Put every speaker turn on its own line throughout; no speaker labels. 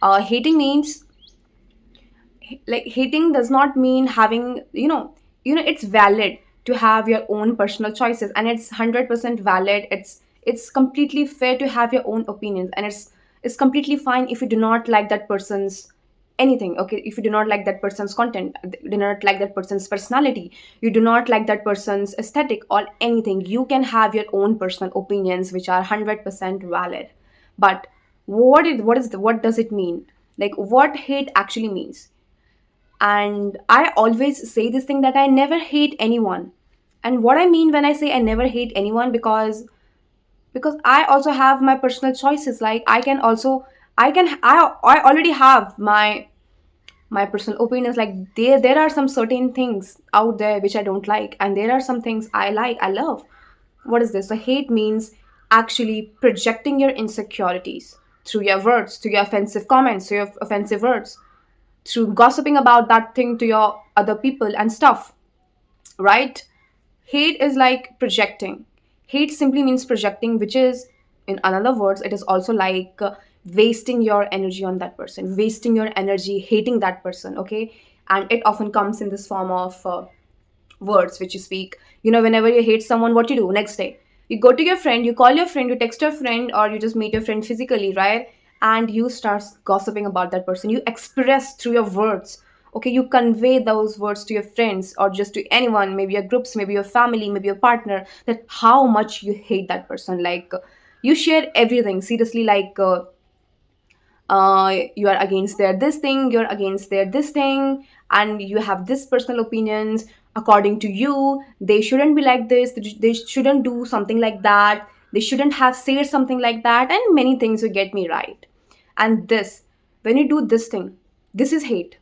Hating means, like, hating does not mean having, it's valid to have your own personal choices, and it's 100% valid. It's completely fair to have your own opinions, and it's completely fine if you do not like that person's anything. Okay, if you do not like that person's content, do not like that person's personality, you do not like that person's aesthetic or anything, you can have your own personal opinions which are 100% valid. But what does it mean? Like, what hate actually means? And I always say this thing, that I never hate anyone. And what I mean when I say I never hate anyone, because I also have my personal choices. Like, I already have my personal opinions. Like, there are some certain things out there which I don't like, and there are some things I like, I love. What is this? So hate means actually projecting your insecurities through your words, through your offensive comments, through your offensive words, through gossiping about that thing to your other people and stuff, right? Hate is like projecting. Hate simply means projecting, which is, in another words, it is also like wasting your energy on that person, wasting your energy hating that person, okay? And it often comes in this form of words which you speak. Whenever you hate someone, what you do next day? You go to your friend, you call your friend, you text your friend, or you just meet your friend physically, right? And you start gossiping about that person. You express through your words. Okay, you convey those words to your friends or just to anyone, maybe your groups, maybe your family, maybe your partner, that how much you hate that person. Like, you share everything seriously, like, you are against their this thing, you're against their this thing, and you have this personal opinions. According to you, they shouldn't be like this, they shouldn't do something like that, they shouldn't have said something like that, and many things, you get me right. And this, when you do this thing, this is hate.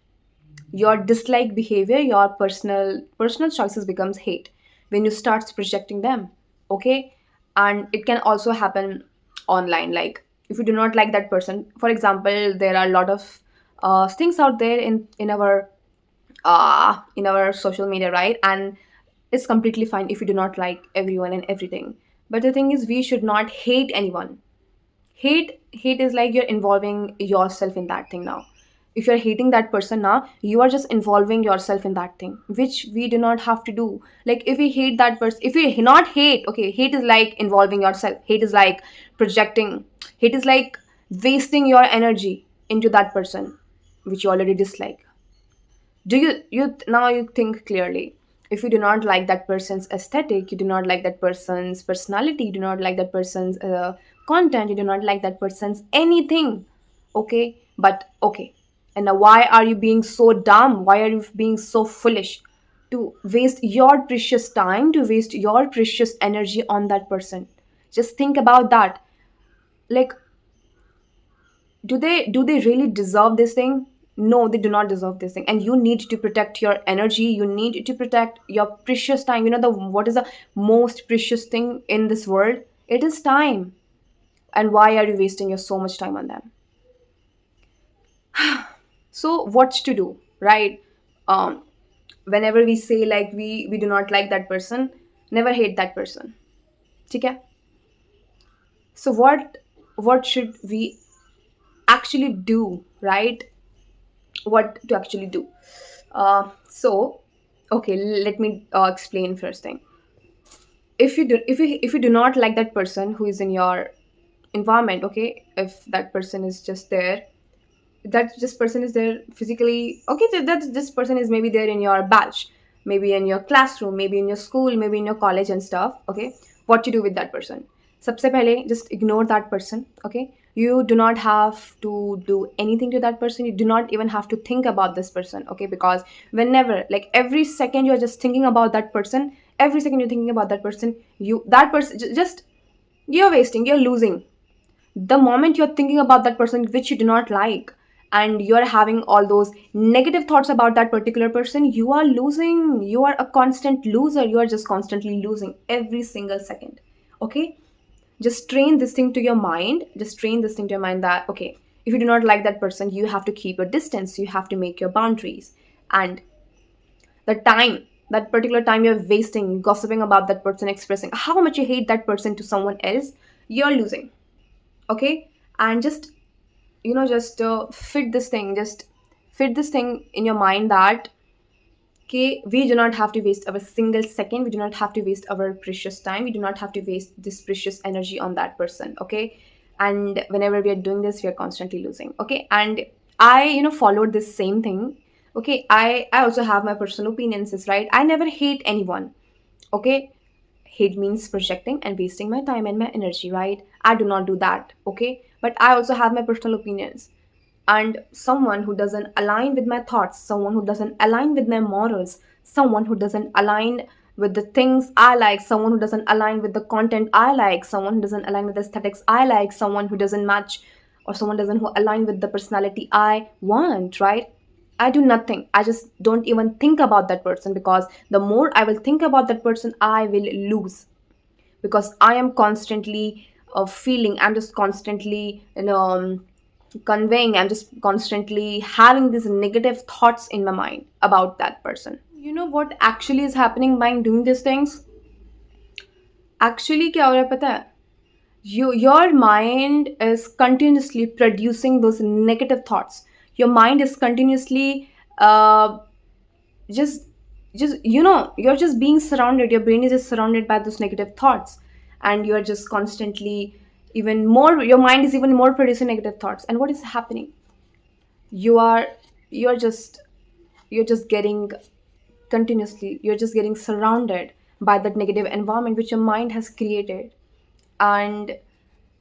Your dislike behavior, your personal choices becomes hate when you start projecting them. Okay. And it can also happen online. Like, if you do not like that person, for example, there are a lot of things out there in our social media, right? And it's completely fine if you do not like everyone and everything, but the thing is, we should not hate anyone. Hate is like you're involving yourself in that thing now. If you're hating that person now, you are just involving yourself in that thing, which we do not have to do. Like, if we hate that person, if we not hate, okay, hate is like involving yourself, hate is like projecting, hate is like wasting your energy into that person which you already dislike. Do you now you think clearly? If you do not like that person's aesthetic, you do not like that person's personality, you do not like that person's content, you do not like that person's anything, okay? But okay, and now why are you being so dumb, why are you being so foolish to waste your precious time, to waste your precious energy on that person? Just think about that. Like, do they really deserve this thing? No, they do not deserve this thing. And you need to protect your energy, you need to protect your precious time. The what is the most precious thing in this world? It is time. And why are you wasting your so much time on them? So what's to do, right? um Whenever we say, like, we do not like that person, never hate that person. Okay. So what should we actually do, right? What to actually do? So, okay, let me explain first thing. If you do not like that person who is in your environment, okay, if that person is just there, that this person is there physically, okay, that this person is maybe there in your batch, maybe in your classroom, maybe in your school, maybe in your college and stuff, okay. What you do with that person? Sabse pehle, just ignore that person, okay. You do not have to do anything to that person, you do not even have to think about this person, okay. Because whenever, like, every second you're just thinking about that person, every second you're thinking about that person, you that person just, you're wasting, you're losing. The moment you're thinking about that person which you do not like, and you're having all those negative thoughts about that particular person, you are losing, you are a constant loser, you are just constantly losing every single second, okay. Just train this thing to your mind, just train this thing to your mind, that okay, if you do not like that person, you have to keep your distance, you have to make your boundaries. And the time, that particular time you're wasting gossiping about that person, expressing how much you hate that person to someone else, you're losing, okay. And just just fit this thing in your mind that, okay, we do not have to waste our single second, we do not have to waste our precious time, we do not have to waste this precious energy on that person, okay? And whenever we are doing this, we are constantly losing, okay? And I followed this same thing, okay? I also have my personal opinions, is right. I never hate anyone, okay? Hate means projecting and wasting my time and my energy, right? I do not do that, okay? But I also have my personal opinions. And someone who doesn't align with my thoughts, someone who doesn't align with my morals, someone who doesn't align with the things I like, someone who doesn't align with the content I like, someone who doesn't align with the aesthetics I like, someone who doesn't match, or someone doesn't who align with the personality I want, right? I do nothing. I just don't even think about that person, because the more I will think about that person, I will lose, because I am constantly feeling, I'm just constantly conveying, I'm just constantly having these negative thoughts in my mind about that person. You know what actually is happening by doing these things? Actually, क्या हो रहा है पता है? Your mind is continuously producing those negative thoughts. Your mind is continuously uh, just you're just being surrounded, your brain is just surrounded by those negative thoughts, and you're just constantly, even more, your mind is even more producing negative thoughts. And what is happening? you are you're just you're just getting continuously, you're just getting surrounded by that negative environment which your mind has created. And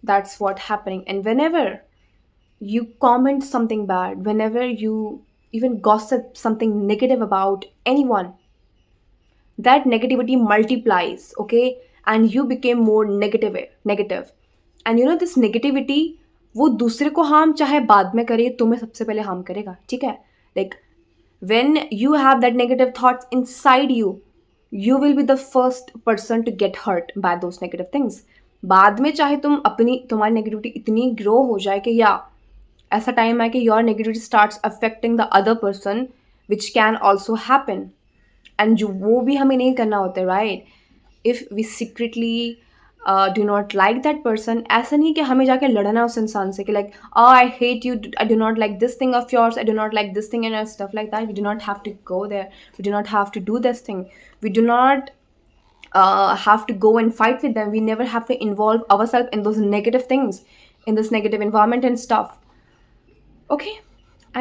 that's what happening. And whenever you comment something bad, whenever you even gossip something negative about anyone, that negativity multiplies, okay? And you became more negative. And this negativity, वो दूसरे को harm चाहे बाद में करे, तुम्हें सबसे पहले हार्म करेगा, ठीक है? Like, when you have that negative thoughts inside you, you will be the first person to get hurt by those negative things. बाद में चाहे तुम्हारी नेगेटिविटी इतनी ग्रो हो जाए कि, या ऐसा टाइम है कि your negativity starts affecting the other person, which can also happen. And जो वो भी हमें नहीं करना होता है, right? If we secretly do not like that person, ऐसा नहीं कि हमें जाके लड़ना है उस इंसान से कि like, I hate you, I do not like this thing of yours, I do not like this thing and stuff like that. We do not have to go there, we do not have to do this thing, we do not have to go and fight with them. We never have to involve ourselves in those negative things, in this negative environment and stuff. Okay.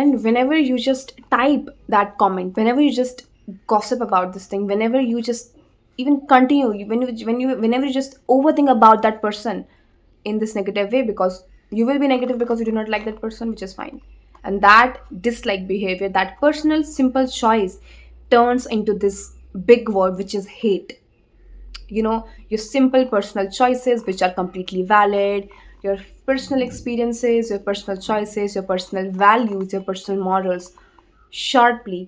And whenever you just type that comment, whenever you just gossip about this thing, whenever you just even continue, whenever you just overthink about that person in this negative way, because you will be negative because you do not like that person, which is fine. And that dislike behavior, that personal simple choice, turns into this big word, which is hate. Your simple personal choices, which are completely valid, your personal experiences, your personal choices, your personal values, your personal morals, sharply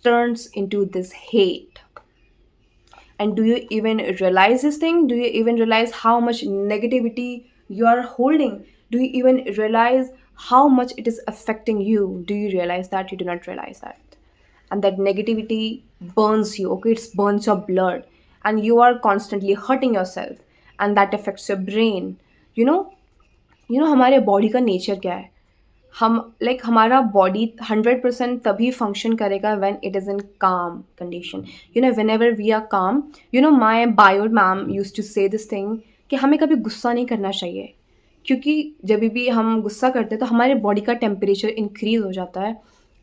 turns into this hate. And do you even realize this thing? Do you even realize how much negativity you are holding? Do you even realize how much it is affecting you? Do you realize that? You do not realize that. And that negativity burns you, okay? It burns your blood, and you are constantly hurting yourself, and that affects your brain. You know, हमारे body का nature क्या है? हम like हमारा body 100% तभी function करेगा when it is in calm condition. Whenever we are calm, my bio ma'am use to say this thing कि हमें कभी गुस्सा नहीं करना चाहिए, क्योंकि जब भी हम गुस्सा करते हैं तो हमारे बॉडी का टेम्परेचर इंक्रीज हो जाता है।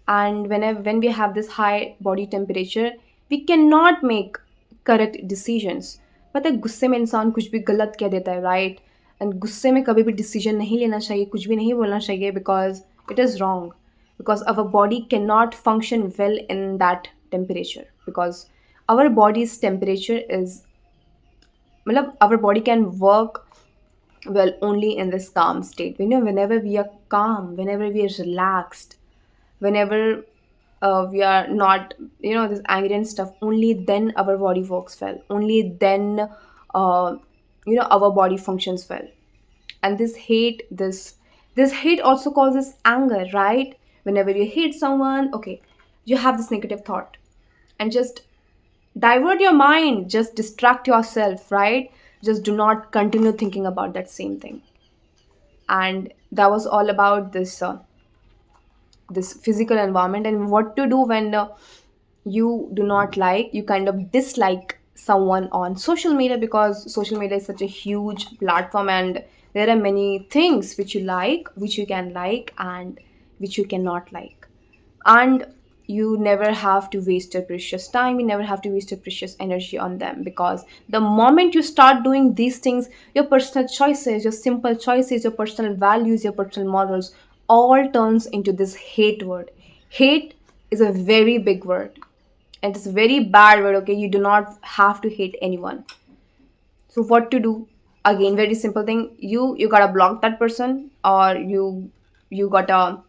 And when we have this high body temperature, we can not make correct decisions. पता है, गुस्से में इंसान कुछ भी गलत कह देता है, राइट? एंड गुस्से में कभी भी डिसीजन नहीं लेना चाहिए, कुछ भी नहीं बोलना चाहिए, because it is wrong, because our body can not function well in that temperature, because our bodies temperature is, मतलब our body can work well only in this calm state. Whenever we are calm, whenever we are relaxed, whenever we are not this angry and stuff, only then our body works well, only then our body functions well. And this hate also causes anger, right? Whenever you hate someone, okay, you have this negative thought, and just divert your mind, just distract yourself, right? Just do not continue thinking about that same thing. And that was all about this physical environment, and what to do when you do not like, you kind of dislike someone on social media, because social media is such a huge platform, and there are many things which you like, which you can like, and which you cannot like. And you never have to waste your precious time, you never have to waste your precious energy on them, because the moment you start doing these things, your personal choices, your simple choices, your personal values, your personal morals, all turns into this hate word. Hate is a very big word, and it's a very bad word. Okay, you do not have to hate anyone. So what to do? Again, very simple thing. You gotta block that person, or you gotta,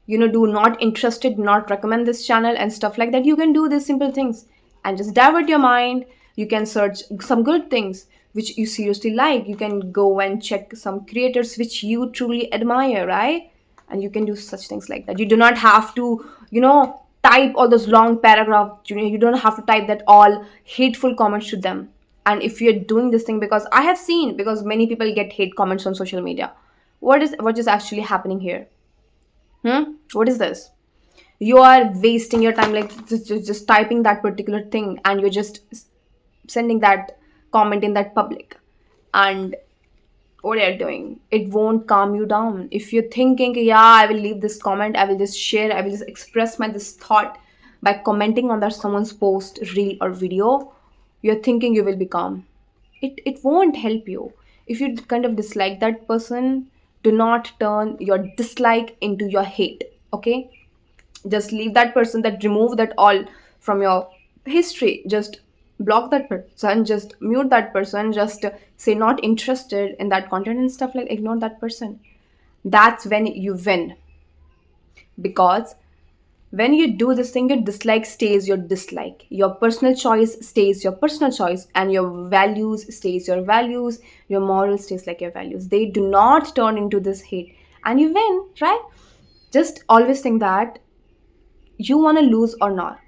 do not interested, not recommend this channel and stuff like that. You can do these simple things and just divert your mind. You can search some good things which you seriously like. You can go and check some creators which you truly admire, right? And you can do such things like that. You do not have to, type all those long paragraphs. You don't have to type that all hateful comments to them. And if you're doing this thing, because I have seen, because many people get hate comments on social media, what is actually happening here? What is this? You are wasting your time, like just typing that particular thing, and you're just sending that comment in that public. And what you're doing, it won't calm you down. If you're thinking, yeah, I will leave this comment, I will just share, I will just express my this thought by commenting on that someone's post, reel, or video, you're thinking you will be calm. It won't help you. If you kind of dislike that person, do not turn your dislike into your hate. Okay, just leave that person, that remove that all from your history. Just block that person, just mute that person, just say not interested in that content and stuff, like ignore that person. That's when you win. Because when you do this thing, your dislike stays your dislike, your personal choice stays your personal choice, and your values stays your values, your morals stays like your values. They do not turn into this hate, and you win, right? Just always think that you want to lose or not.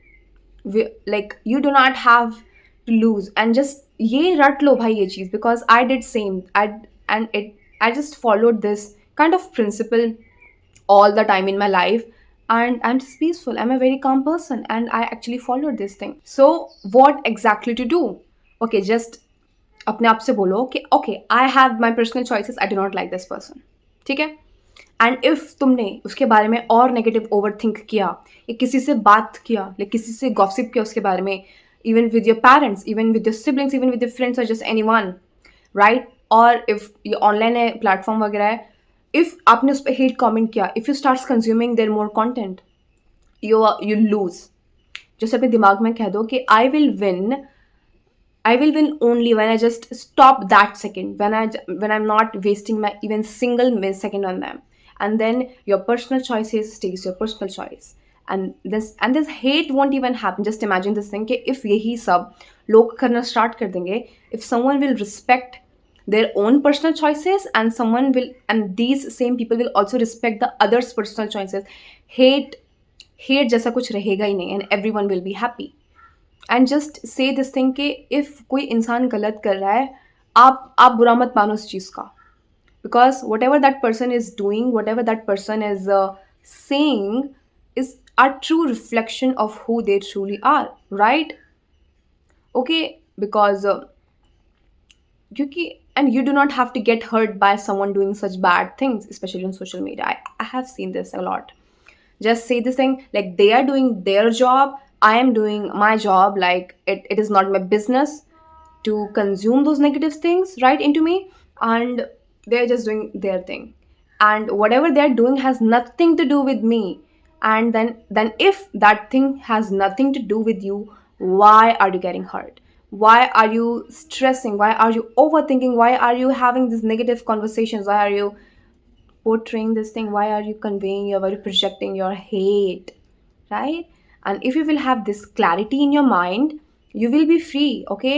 Like, you do not have to lose, and just ye rat lo bhai ye cheez, because I did same. I just followed this kind of principle all the time in my life, and I'm just peaceful. I'm a very calm person, and I actually followed this thing. So what exactly to do? Okay, just अपने आप से बोलो कि okay, I have my personal choices, I do not like this person. ठीक है? And if तुमने उसके बारे में और नेगेटिव ओवर थिंक किया, या किसी से बात किया, या किसी से गॉसिप किया उसके बारे में, even with your parents, even with your siblings, even with your friends, और जस्ट एनी वन, राइट? और इफ ये ऑनलाइन है, प्लेटफॉर्म वगैरह है, इफ आपने उस पर हेट कॉमेंट किया, if you start consuming their more content, you lose. जैसे अपने दिमाग में कह दो कि I will win only when I just stop that second, when I'm not wasting my even single millisecond on them. And then your personal choices stays your personal choice. And this hate won't even happen. Just imagine this thing कि if यही सब लोग करना start कर देंगे, if someone will respect their own personal choices, and these same people will also respect the others' personal choices, hate hate जैसा कुछ रहेगा ही नहीं, and everyone will be happy. And just say this thing कि if कोई इंसान गलत कर रहा है, आप बुरा मत मानो उस चीज़ का. Because what ever that person is doing, what ever that person is saying, is a true reflection of who they truly are, right? Okay, because and you do not have to get hurt by someone doing such bad things, especially on social media. I have seen this a lot. Just say this thing like they are doing their job, I am doing my job. Like it is not my business to consume those negative things right into me, and they're just doing their thing, and whatever they're doing has nothing to do with me. And then if that thing has nothing to do with you, why are you getting hurt? Why are you stressing? Why are you overthinking? Why are you having these negative conversations? Why are you portraying this thing? Why are you conveying why are you projecting your hate, right? And if you will have this clarity in your mind, you will be free. Okay,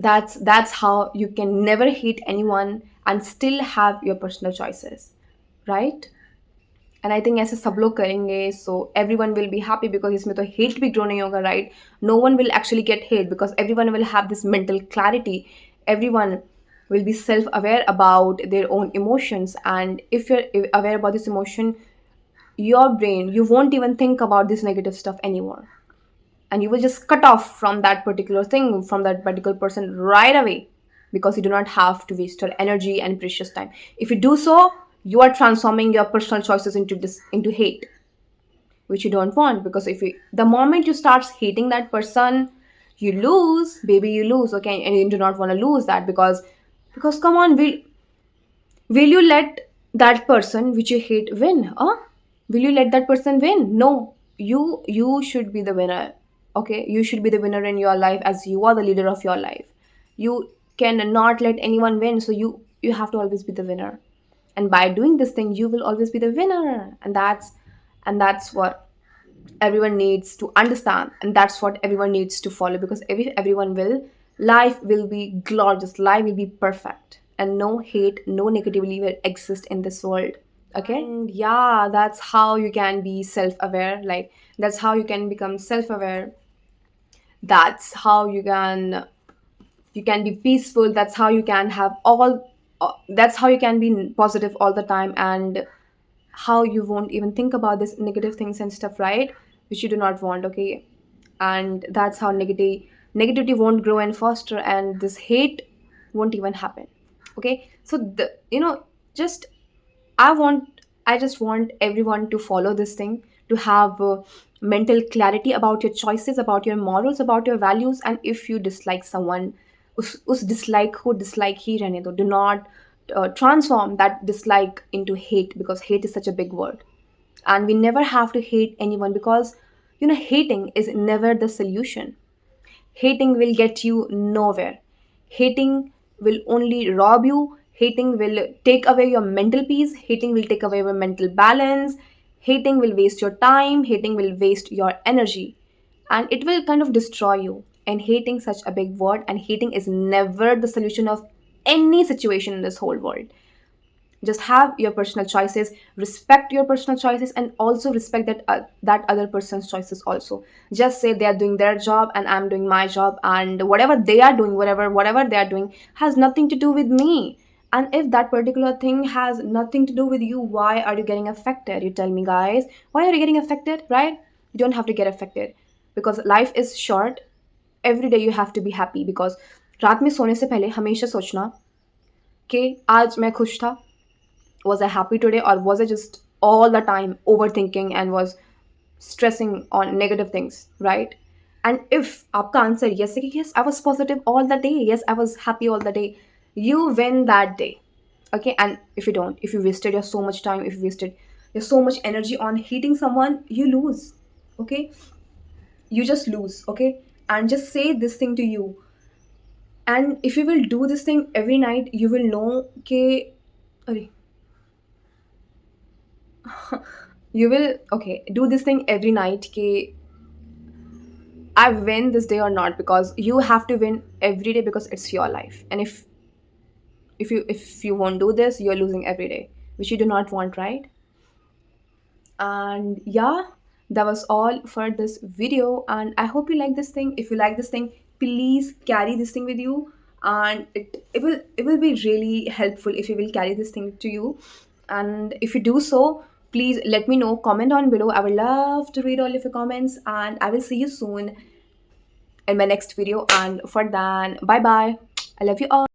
that's how you can never hate anyone and still have your personal choices, right? And I think ऐसे सब लोग करेंगे, so everyone will be happy, because इसमें तो hate भी grow नहीं होगा, right? No one will actually get hate, because everyone will have this mental clarity. Everyone will be self aware about their own emotions. And if you're aware about this emotion, your brain, you won't even think about this negative stuff anymore, and you will just cut off from that particular thing, from that particular person right away, because you do not have to waste your energy and precious time. If you do so, you are transforming your personal choices into this, into hate, which you don't want. Because if you, the moment you start hating that person, you lose, baby, you lose. Okay, and you do not want to lose that, because come on, will you let that person which you hate win? Will you let that person win? No. You should be the winner. Okay, you should be the winner in your life, as you are the leader of your life. You cannot let anyone win, so you have to always be the winner. And by doing this thing, you will always be the winner. And that's what everyone needs to understand, and that's what everyone needs to follow. Because everyone will, life will be glorious, life will be perfect, and no hate, no negativity will exist in this world. Okay, and yeah, that's how you can be self-aware. Like, that's how you can become self-aware. That's how you can be peaceful. That's how you can have all that's how you can be positive all the time, and how you won't even think about this negative things and stuff, right? Which you do not want. Okay, and that's how negativity won't grow and foster, and this hate won't even happen. Okay, so just I just want everyone to follow this thing, to have mental clarity about your choices, about your morals, about your values. And if you dislike someone, us dislike ko dislike hi rehne do. Do not transform that dislike into hate, because hate is such a big word. And we never have to hate anyone, because hating is never the solution. Hating will get you nowhere. Hating will only rob you. Hating will take away your mental peace. Hating will take away your mental balance. Hating will waste your time. Hating will waste your energy. And it will kind of destroy you. And hating such a big word, and hating is never the solution of any situation in this whole world. Just have your personal choices, respect your personal choices, and also respect that other person's choices also. Just say they are doing their job and I'm doing my job, and whatever they are doing, whatever they are doing has nothing to do with me. And if that particular thing has nothing to do with you, why are you getting affected? You tell me, guys, why are you getting affected, right? You don't have to get affected, because life is short. Every day you have to be happy, because रात में सोने से पहले हमेशा सोचना कि आज मैं खुश था, was I happy today, or was I just all the time overthinking and was stressing on negative things, right? And if आपका answer yes है कि yes, I was positive all the day, yes, I was happy all the day, you win that day. Okay, and if you don't, if you wasted your so much time, if you wasted your so much energy on hating someone, you lose. Okay, you just lose. Okay, and just say this thing to you. And if you will do this thing every night, you will know कि अरे you will, okay, do this thing every night कि I win this day or not, because you have to win every day, because it's your life. And if you won't do this, you're losing every day, which you do not want, right? And yeah, that was all for this video, and I hope you like this thing. If you like this thing, please carry this thing with you, and it will be really helpful if you will carry this thing to you. And if you do so, please let me know, comment on below. I would love to read all of your comments, and I will see you soon in my next video. And for that, bye bye. I love you all.